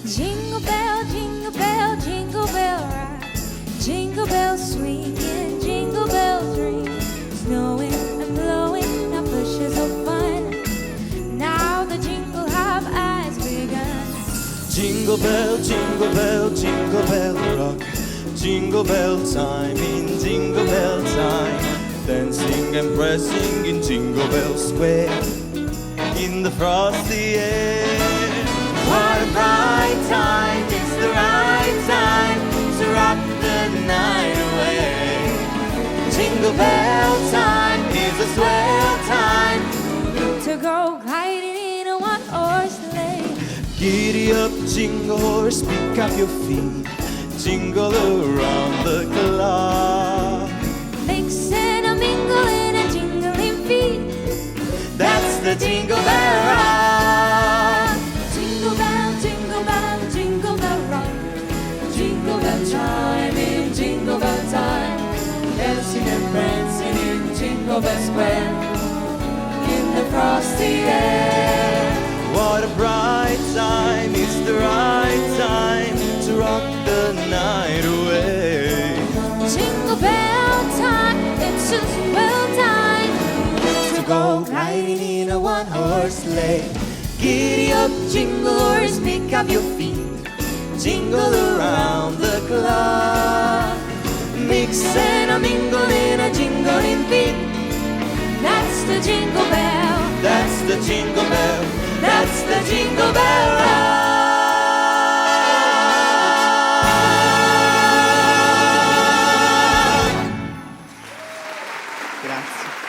jingle bell rock. Jingle bells swinging, jingle bells ring. Snowing and blowing, our bushes are fun. Now the jingle hop has begun. Jingle bell, jingle bell, jingle bell rock. Jingle bell time in jingle bell time. Dancing and pressing in Jingle Bell Square. In the frosty air. What a bright time, it's the right time to rock the night away. Jingle bell time is a swell time To go gliding in a one-horse sleigh. Giddy up, jingle horse, pick up your feet. Jingle around the clock. Mix and a mingle in a jingling feet. That's the Jingle Bell Rock. Jingle bell, jingle bell, jingle bell rock. Jingle bell chime in jingle bell time. Dancing and prancing in Jingle Bell Square. In the frosty air. What a bright time, it's the right time to rock the night away. Jingle bell time, it's a swell time to go gliding in a one-horse sleigh. Giddy up, jingle horse, pick up your feet. Jingle around the clock. Mix and a mingle in a jingling beat. That's the jingle bell. That's the Jingle Bell. That's the Jingle Bell Rock. Grazie.